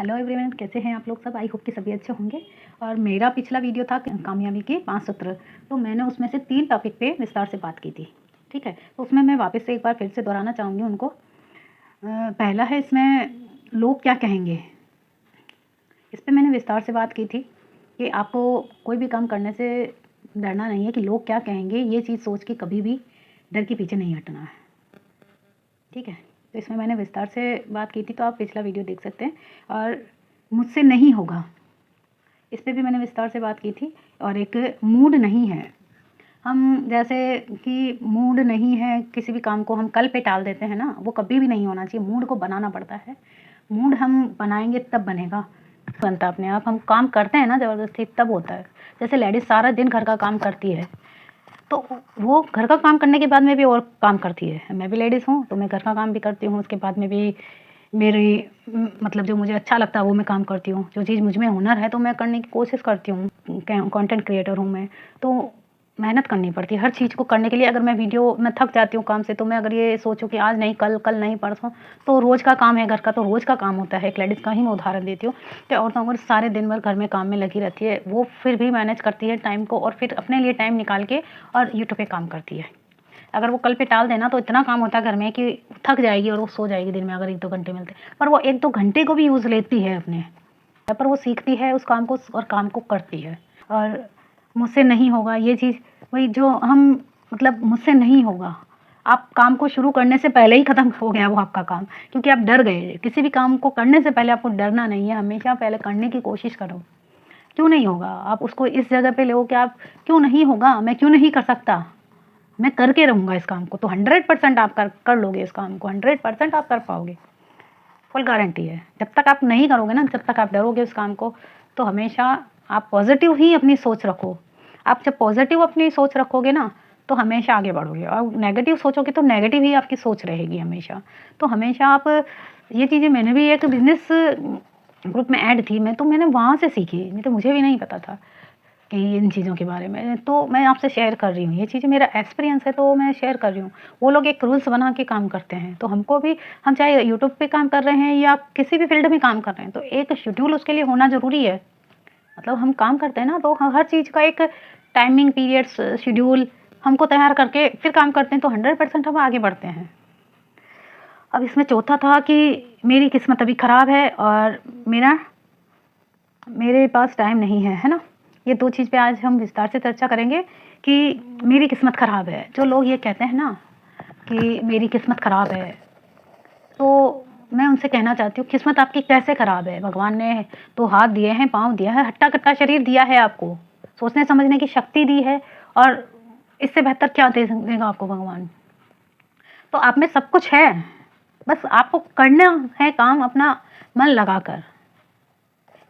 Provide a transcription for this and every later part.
Hello everyone, कैसे हैं आप लोग सब। आई होप कि सभी अच्छे होंगे। और मेरा पिछला वीडियो था कामयाबी के 5 सूत्र, तो मैंने उसमें से 3 टॉपिक पे विस्तार से बात की थी। ठीक है, तो उसमें मैं वापस से एक बार फिर से दोहराना चाहूँगी उनको। पहला है इसमें लोग क्या कहेंगे। इस पर मैंने विस्तार से बात की थी कि आपको कोई भी काम करने से डरना नहीं है कि लोग क्या कहेंगे, ये चीज़ सोच के कभी भी डर के पीछे नहीं हटना है। ठीक है, तो इसमें मैंने विस्तार से बात की थी, तो आप पिछला वीडियो देख सकते हैं। और मुझसे नहीं होगा, इस पे भी मैंने विस्तार से बात की थी। और एक मूड नहीं है, हम जैसे कि मूड नहीं है किसी भी काम को हम कल पे टाल देते हैं ना, वो कभी भी नहीं होना चाहिए। मूड को बनाना पड़ता है, मूड हम बनाएंगे तब बनेगा, बनता अपने आप। हम काम करते हैं ना ज़बरदस्ती, तब होता है। जैसे लेडीज़ सारा दिन घर का काम करती है, तो वो घर का काम करने के बाद में भी और काम करती है। मैं भी लेडीज़ हूँ, तो मैं घर का काम भी करती हूँ, उसके बाद में भी मेरी मतलब जो मुझे अच्छा लगता है वो मैं काम करती हूँ। जो चीज़ मुझ में हुनर है तो मैं करने की कोशिश करती हूँ। कंटेंट क्रिएटर हूँ मैं, तो मेहनत करनी पड़ती है हर चीज़ को करने के लिए। अगर मैं थक जाती हूँ काम से, तो मैं अगर ये सोचूँ कि आज नहीं कल, कल नहीं परसों, तो रोज़ का काम है घर का, तो रोज़ का काम होता है। एक लेडीज़ का ही मैं उदाहरण देती हूँ कि औरतों अगर सारे दिन भर घर में काम में लगी रहती है, वो फिर भी मैनेज करती है टाइम को, और फिर अपने लिए टाइम निकाल के और यूट्यूब पे काम करती है। अगर वो कल पे टाल देना तो इतना काम होता है घर में कि थक जाएगी और वो सो जाएगी दिन में अगर 1-2 घंटे मिलते। पर वो 1-2 घंटे को भी यूज़ लेती है अपने, पर वो सीखती है उस काम को और काम को करती है। और मुझसे नहीं होगा ये चीज़, वही जो हम मतलब मुझसे नहीं होगा, आप काम को शुरू करने से पहले ही ख़त्म हो गया वो आपका काम, क्योंकि आप डर गए। किसी भी काम को करने से पहले आपको डरना नहीं है, हमेशा पहले करने की कोशिश करो। क्यों नहीं होगा, आप उसको इस जगह पे लो कि आप क्यों नहीं होगा, मैं क्यों नहीं कर सकता, मैं करके रहूँगा इस काम को। तो 100% आप कर लोगे इस काम को, 100% आप कर पाओगे, फुल गारंटी है। जब तक आप नहीं करोगे ना, जब तक आप डरोगे उस काम को, तो हमेशा आप पॉजिटिव ही अपनी सोच रखो। आप जब पॉजिटिव अपनी सोच रखोगे ना, तो हमेशा आगे बढ़ोगे। और नेगेटिव सोचोगे तो नेगेटिव ही आपकी सोच रहेगी हमेशा। तो हमेशा आप ये चीज़ें, मैंने भी एक बिजनेस ग्रुप में ऐड थी मैं, तो मैंने वहाँ से सीखी, नहीं तो मुझे भी नहीं पता था कि इन चीज़ों के बारे में। तो मैं आपसे शेयर कर रही हूँ, ये चीज़ें मेरा एक्सपीरियंस है तो मैं शेयर कर रही हूँ। वो लोग एक रूल्स बना के काम करते हैं, तो हमको भी, हम चाहे यूट्यूब पे काम कर रहे हैं या किसी भी फील्ड में काम कर रहे हैं, तो एक शेड्यूल उसके लिए होना ज़रूरी है। मतलब हम काम करते हैं ना, तो हर चीज़ का एक टाइमिंग पीरियड्स शेड्यूल हमको तैयार करके फिर काम करते हैं, तो 100% हम आगे बढ़ते हैं। अब इसमें चौथा था कि मेरी किस्मत अभी ख़राब है और मेरे पास टाइम नहीं है ना। ये 2 चीज़ पे आज हम विस्तार से चर्चा करेंगे कि मेरी किस्मत ख़राब है। जो लोग ये कहते हैं ना कि मेरी किस्मत ख़राब है, तो मैं उनसे कहना चाहती हूँ, किस्मत आपकी कैसे ख़राब है? भगवान ने तो हाथ दिए हैं, पाँव दिया है, हट्टा-कट्टा शरीर दिया है आपको, सोचने समझने की शक्ति दी है, और इससे बेहतर क्या देगा आपको भगवान? तो आप में सब कुछ है, बस आपको करना है काम अपना मन लगाकर।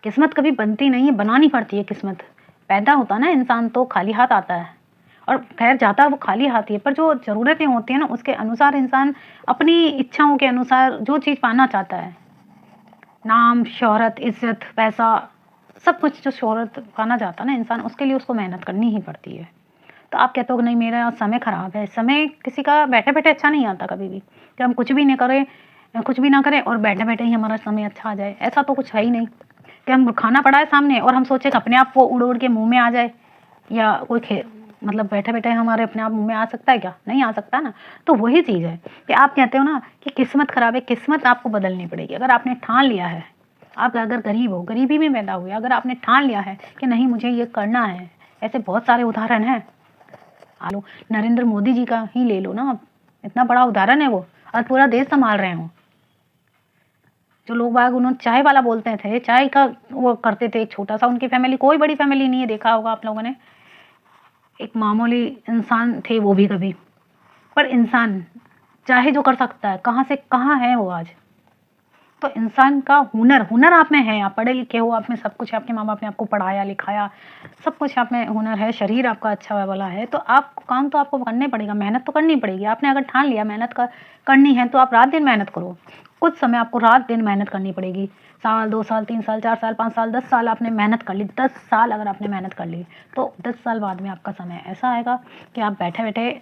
किस्मत कभी बनती नहीं है, बनानी पड़ती है किस्मत। पैदा होता ना इंसान तो खाली हाथ आता है, और खैर जाता है वो खाली हाथ ही है, पर जो ज़रूरतें होती हैं ना, उसके अनुसार इंसान अपनी इच्छाओं के अनुसार जो चीज़ पाना चाहता है, नाम, शोहरत, इज़्ज़त, पैसा, सब कुछ जो शोहरत पाना चाहता है ना इंसान, उसके लिए उसको मेहनत करनी ही पड़ती है। तो आप कहते हो कि नहीं मेरा समय ख़राब है। समय किसी का बैठे-बैठे अच्छा नहीं आता कभी भी, कि हम कुछ भी नहीं करें, कुछ भी ना करें और बैठे-बैठे ही हमारा समय अच्छा आ जाए, ऐसा तो कुछ है ही नहीं। कि हम खाना पड़ा है सामने और हम सोचे कि अपने आप वो उड़-उड़ के मुँह में आ जाए, या कोई मतलब बैठे-बैठे हमारे अपने आप मुँह में आ सकता है क्या? नहीं आ सकता ना। तो वही चीज़ है कि आप कहते हो ना कि किस्मत ख़राब है, किस्मत आपको बदलनी पड़ेगी। अगर आपने ठान लिया है, आप अगर गरीब हो, गरीबी में पैदा हुए, अगर आपने ठान लिया है कि नहीं मुझे ये करना है, ऐसे बहुत सारे उदाहरण हैं। लो नरेंद्र मोदी जी का ही ले लो ना आप, इतना बड़ा उदाहरण है वो, और पूरा देश संभाल रहे हो। जो लोग बाग उन्होंने चाय वाला बोलते थे, चाय का वो करते थे, एक छोटा सा, उनकी फैमिली कोई बड़ी फैमिली नहीं है, देखा होगा आप लोगों ने, एक मामूली इंसान थे वो भी कभी, पर इंसान चाहे जो कर सकता है, कहाँ से कहाँ है वो आज। तो इंसान का हुनर आप में है, आप पढ़े लिखे हो, आप में सब कुछ है, आपके माँ बाप ने आपको पढ़ाया लिखाया, सब कुछ आप में हुनर है, शरीर आपका अच्छा वाला है, तो आपको काम तो आपको करने पड़ेगा, मेहनत तो करनी पड़ेगी। आपने अगर ठान लिया मेहनत करनी है, तो आप रात दिन मेहनत करो। कुछ समय आपको रात दिन मेहनत करनी पड़ेगी। साल, 2 साल, 3 साल, 4 साल, 5 साल, 10 साल आपने मेहनत कर ली, 10 साल अगर आपने मेहनत कर ली, तो 10 साल बाद में आपका समय ऐसा आएगा कि आप बैठे-बैठे,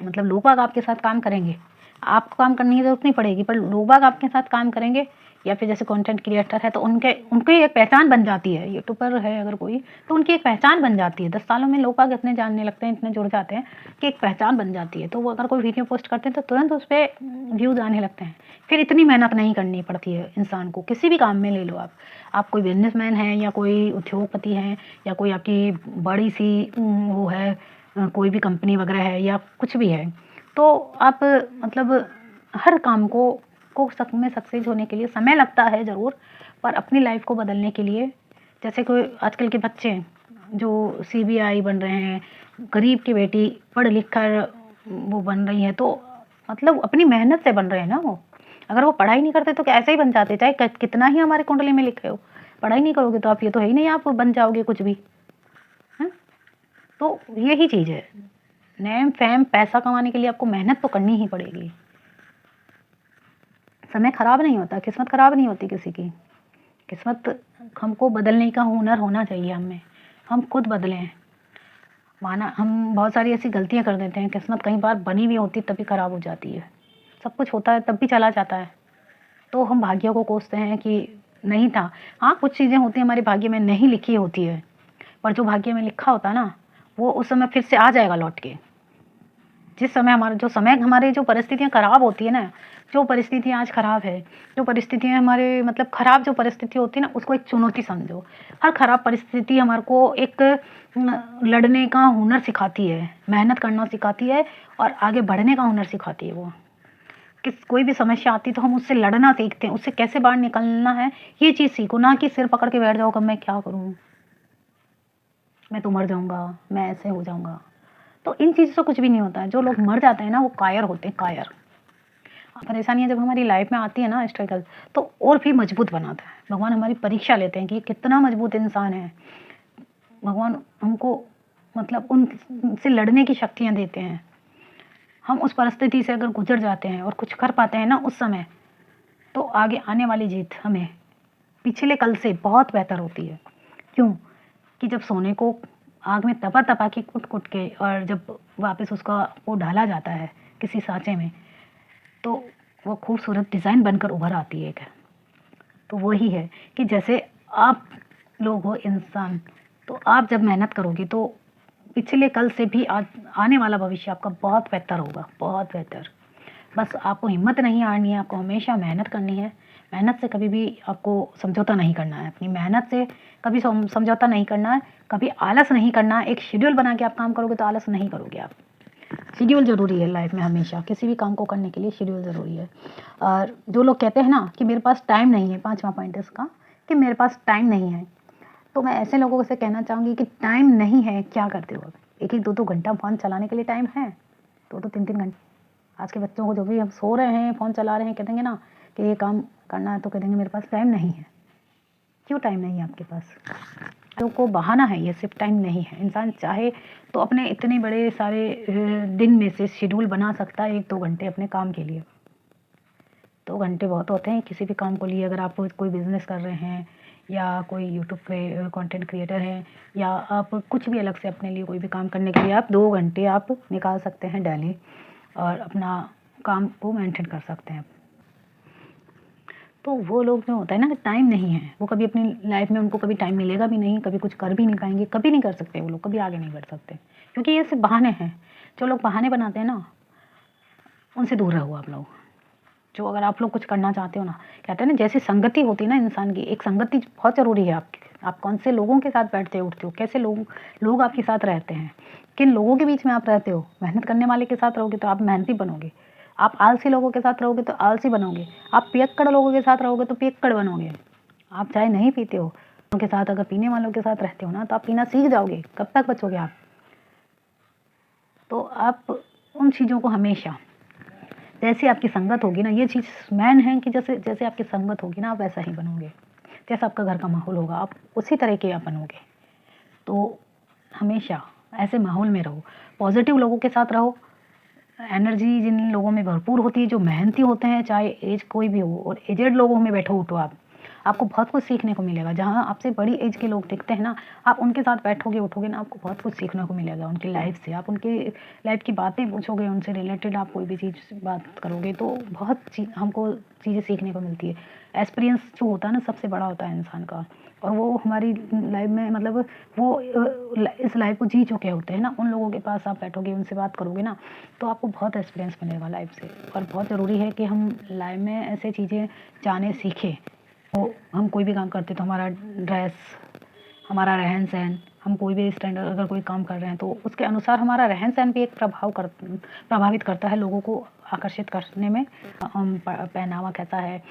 लोग बाग आपके साथ काम करेंगे। आपको काम करने की ज़रूरत नहीं पड़ेगी, पर लोग बाग आपके साथ काम करेंगे या फिर जैसे कंटेंट क्रिएटर है तो उनकी एक पहचान बन जाती है। यूट्यूबर है अगर कोई तो उनकी एक पहचान बन जाती है। 10 सालों में लोग बाग इतने जानने लगते हैं, इतने जुड़ जाते हैं कि एक पहचान बन जाती है। तो वो अगर कोई वीडियो पोस्ट करते हैं तो तुरंत उस पर व्यूज़ आने लगते हैं। फिर इतनी मेहनत नहीं करनी पड़ती है इंसान को। किसी भी काम में ले लो आप कोई बिजनेसमैन हैं या कोई उद्योगपति हैं या कोई आपकी बड़ी सी वो है कोई भी कंपनी वगैरह है या कुछ भी है, तो आप मतलब हर काम को में सक्सेस होने के लिए समय लगता है ज़रूर, पर अपनी लाइफ को बदलने के लिए जैसे कोई आजकल के बच्चे जो सीबीआई बन रहे हैं, गरीब की बेटी पढ़ लिख कर वो बन रही है, तो मतलब अपनी मेहनत से बन रहे हैं ना वो। अगर वो पढ़ाई नहीं करते तो क्या ऐसे ही बन जाते, चाहे कितना ही हमारे कुंडली में लिखे हो। पढ़ाई नहीं करोगे तो आप ये तो है ही नहीं आप बन जाओगे कुछ भी, है। तो यही चीज़ है, नेम फेम पैसा कमाने के लिए आपको मेहनत तो करनी ही पड़ेगी। समय खराब नहीं होता, किस्मत खराब नहीं होती किसी की। किस्मत हमको बदलने का हुनर होना चाहिए हमें, हम खुद बदलें। माना हम बहुत सारी ऐसी गलतियां कर देते हैं, किस्मत कई बार बनी हुई होती तभी खराब हो जाती है। सब कुछ होता है तब भी चला जाता है, तो हम भाग्य को कोसते हैं कि नहीं था। हाँ, कुछ चीज़ें होती हैं हमारे भाग्य में नहीं लिखी होती है, पर जो भाग्य में लिखा होता है ना वो उस समय फिर से आ जाएगा लौट के। जिस समय हमारे जो परिस्थितियाँ खराब होती है ना, जो परिस्थितियाँ आज खराब है, जो परिस्थितियाँ हमारे मतलब खराब जो परिस्थिति होती है ना, उसको एक चुनौती समझो। हर खराब परिस्थिति हमारे को एक लड़ने का हुनर सिखाती है, मेहनत करना सिखाती है और आगे बढ़ने का हुनर सिखाती है। वो कोई भी समस्या आती है तो हम उससे लड़ना सीखते हैं, उससे कैसे बाहर निकलना है ये चीज़ सीखो, ना कि सिर पकड़ के बैठ जाओ कि मैं क्या करूँ, मैं तो मर जाऊँगा, मैं ऐसे हो जाऊँगा। तो इन चीज़ों से कुछ भी नहीं होता है। जो लोग मर जाते हैं ना वो कायर होते हैं, कायर। परेशानियाँ जब हमारी लाइफ में आती है ना, स्ट्रगल, तो और भी मजबूत बनाता है। भगवान हमारी परीक्षा लेते हैं कि ये कितना मजबूत इंसान है। भगवान हमको मतलब उनसे लड़ने की शक्तियाँ देते हैं। हम उस परिस्थिति से अगर गुजर जाते हैं और कुछ कर पाते हैं ना उस समय, तो आगे आने वाली जीत हमें पिछले कल से बहुत बेहतर होती है। क्यों कि जब सोने को आग में तपा के कुट के और जब वापस उसका वो ढाला जाता है किसी सांचे में, तो वो खूबसूरत डिज़ाइन बनकर उभर आती है एक। तो वही है कि जैसे आप लोग हो इंसान, तो आप जब मेहनत करोगे तो पिछले कल से भी आने वाला भविष्य आपका बहुत बेहतर होगा, बहुत बेहतर। बस आपको हिम्मत नहीं हारनी है, आपको हमेशा मेहनत करनी है। मेहनत से कभी भी आपको समझौता नहीं करना है, अपनी मेहनत से कभी समझौता नहीं करना है, कभी आलस नहीं करना है। एक शेड्यूल बना के आप काम करोगे तो आलस नहीं करोगे आप। शेड्यूल ज़रूरी है लाइफ में, हमेशा किसी भी काम को करने के लिए शेड्यूल ज़रूरी है। और जो लोग कहते हैं ना कि मेरे पास टाइम नहीं है, 5वां पॉइंट है इसका कि मेरे पास टाइम नहीं है, तो मैं ऐसे लोगों से कहना चाहूँगी कि टाइम नहीं है क्या करते हो? अब 1-1 2-2 घंटा फ़ोन चलाने के लिए टाइम है, 2-2 3-3 घंटे। आज के बच्चों को जो भी हम सो रहे हैं फ़ोन चला रहे हैं, कह देंगे ना कि ये काम करना है तो कह देंगे मेरे पास टाइम नहीं है। क्यों टाइम नहीं है आपके पास? तो को बहाना है, ये सिर्फ टाइम नहीं है। इंसान चाहे तो अपने इतने बड़े सारे दिन में से शेड्यूल बना सकता है 1-2 घंटे अपने काम के लिए। 2 घंटे बहुत होते हैं किसी भी काम को लिए। अगर आप कोई बिज़नेस कर रहे हैं या कोई यूट्यूब पे कंटेंट क्रिएटर हैं या आप कुछ भी अलग से अपने लिए कोई भी काम करने के लिए आप 2 घंटे आप निकाल सकते हैं डेली और अपना काम को मेंटेन कर सकते हैं। तो वो लोग जो होता है ना कि टाइम नहीं है, वो कभी अपनी लाइफ में उनको कभी टाइम मिलेगा भी नहीं, कभी कुछ कर भी नहीं पाएंगे, कभी नहीं कर सकते वो लोग, कभी आगे नहीं बढ़ सकते, क्योंकि ये सिर्फ बहाने हैं। जो लोग बहाने बनाते हैं ना उनसे दूर रहो आप लोग। जो अगर आप लोग कुछ करना चाहते हो ना, कहते हैं ना जैसी संगति होती है ना इंसान की, एक संगति बहुत ज़रूरी है आपकी। आप कौन से लोगों के साथ बैठते उठते हो, कैसे लोग आपके साथ रहते हैं, किन लोगों के बीच में आप रहते हो। मेहनत करने वाले के साथ रहोगे तो आप मेहनती बनोगे, आप आलसी लोगों के साथ रहोगे तो आलसी बनोगे, आप पियक्कड़ लोगों के साथ रहोगे तो पियक्कड़ बनोगे। आप चाहे नहीं पीते हो उनके साथ, अगर पीने वालों के साथ रहते हो ना तो आप पीना सीख जाओगे, कब तक बचोगे आप। तो आप उन चीज़ों को हमेशा, जैसे आपकी संगत होगी ना, ये चीज़ मैन है कि जैसे आपकी संगत होगी ना आप वैसा ही बनोगे। जैसा आपका घर का माहौल होगा आप उसी तरह के आप बनोगे। तो हमेशा ऐसे माहौल में रहो, पॉजिटिव लोगों के साथ रहो। एनर्जी जिन लोगों में भरपूर होती है, जो मेहनती होते हैं, चाहे एज कोई भी हो, और एजेड लोगों में बैठो उठो आप। आपको बहुत कुछ सीखने को मिलेगा। जहाँ आपसे बड़ी एज के लोग दिखते हैं ना, आप उनके साथ बैठोगे उठोगे ना, आपको बहुत कुछ सीखने को मिलेगा उनकी लाइफ से। आप उनकी लाइफ की बातें पूछोगे, उनसे रिलेटेड आप कोई भी चीज़ बात करोगे तो बहुत हमको चीज़ें सीखने को मिलती है। एक्सपीरियंस जो होता है ना, सबसे बड़ा होता है इंसान का, और वो हमारी लाइफ में मतलब वो इस लाइफ को जी चुके होते हैं ना, उन लोगों के पास आप बैठोगे, उनसे बात करोगे ना, तो आपको बहुत एक्सपीरियंस मिलेगा लाइफ से। और बहुत ज़रूरी है कि हम लाइफ में ऐसे चीज़ें जाने सीखें। वो हम कोई भी काम करते तो हमारा ड्रेस, हमारा रहन सहन, हम कोई भी स्टैंडर्ड अगर कोई काम कर रहे हैं तो उसके अनुसार हमारा रहन सहन भी एक प्रभावित करता है लोगों को आकर्षित करने में। पहनावा कैसा है,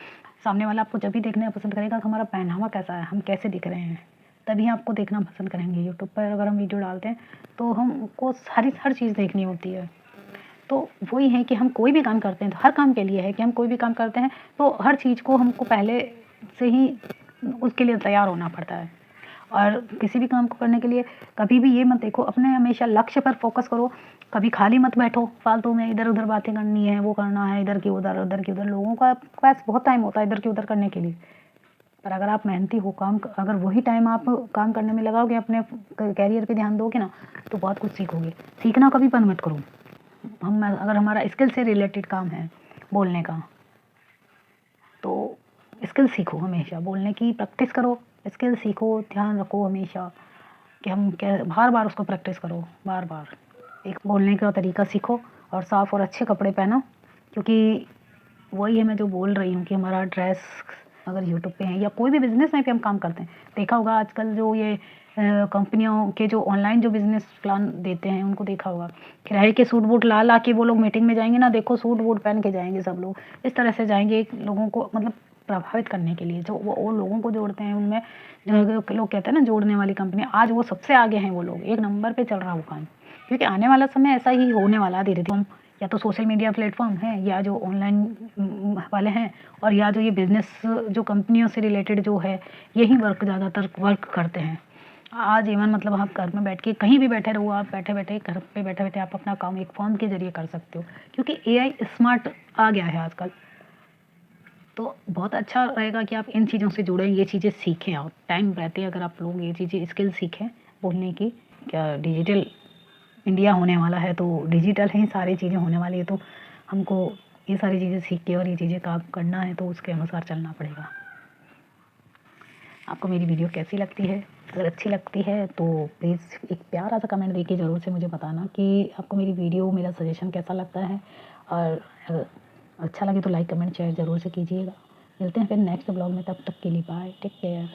सामने वाला आपको जब भी देखना पसंद करेगा कि हमारा पहनावा कैसा है, हम कैसे दिख रहे हैं, तभी आपको देखना पसंद करेंगे। यूट्यूब पर अगर हम वीडियो डालते हैं तो हमको हर चीज़ देखनी होती है। तो वही है कि हम कोई भी काम करते हैं तो हर काम के लिए है कि हम कोई भी काम करते हैं तो हर चीज़ को हमको पहले से ही उसके लिए तैयार होना पड़ता है। और किसी भी काम को करने के लिए कभी भी ये मत देखो, अपने हमेशा लक्ष्य पर फोकस करो। कभी खाली मत बैठो फालतू में, इधर उधर बातें करनी है, वो करना है, इधर की उधर उधर की उधर। लोगों का पास बहुत टाइम होता है इधर की उधर करने के लिए, पर अगर आप मेहनती हो, अगर वही टाइम आप काम करने में लगाओगे, अपने कैरियर पे ध्यान दोगे ना, तो बहुत कुछ सीखोगे। सीखना कभी बंद मत करो। अगर हमारा स्किल से रिलेटेड काम है बोलने का, तो स्किल सीखो, हमेशा बोलने की प्रैक्टिस करो, स्किल सीखो, ध्यान रखो हमेशा कि हम क्या, बार बार उसको प्रैक्टिस करो, बार बार एक बोलने का तरीका सीखो और साफ़ और अच्छे कपड़े पहनो। क्योंकि वही है मैं जो बोल रही हूँ कि हमारा ड्रेस अगर यूट्यूब पे है या कोई भी बिज़नेस में भी हम काम करते हैं, देखा होगा आजकल जो ये कंपनियों के जो ऑनलाइन जो बिज़नेस प्लान देते हैं, उनको देखा होगा किराए के सूट बूट ला के वो लोग मीटिंग में जाएंगे ना, देखो सूट बूट पहन के जाएंगे, सब लोग इस तरह से जाएंगे लोगों को मतलब प्रभावित करने के लिए। जो वो लोगों को जोड़ते हैं उनमें लोग कहते हैं ना जोड़ने वाली कंपनी, आज वो सबसे आगे हैं, वो लोग एक नंबर पे चल रहा वो काम। क्योंकि आने वाला समय ऐसा ही होने वाला धीरे धीरे, या तो सोशल मीडिया प्लेटफॉर्म है, या जो ऑनलाइन वाले हैं, और या जो ये बिज़नेस जो कंपनियों से रिलेटेड जो है, यही ज़्यादातर वर्क करते हैं। आज इवन मतलब आप घर में बैठ के कहीं भी बैठे रहो, आप बैठे बैठे घर पे बैठे बैठे आप अपना काम एक फ़ोन के ज़रिए कर सकते हो, क्योंकि एआई स्मार्ट आ गया है आजकल। तो बहुत अच्छा रहेगा कि आप इन चीज़ों से जुड़ें, ये चीज़ें सीखें। आप टाइम रहते अगर आप लोग ये चीज़ें स्किल सीखें बोलने की। क्या डिजिटल इंडिया होने वाला है, तो डिजिटल ही सारी चीज़ें होने वाली है, तो हमको ये सारी चीज़ें सीख के और ये चीज़ें काम करना है, तो उसके अनुसार चलना पड़ेगा। आपको मेरी वीडियो कैसी लगती है? अगर अच्छी लगती है तो प्लीज़ एक प्यारा सा कमेंट देके ज़रूर से मुझे बताना कि आपको मेरी वीडियो, मेरा सजेशन कैसा लगता है। और अगर अच्छा लगे तो लाइक कमेंट शेयर ज़रूर से कीजिएगा। मिलते हैं फिर नेक्स्ट ब्लॉग में, तब तक के लिए बाय, टेक केयर।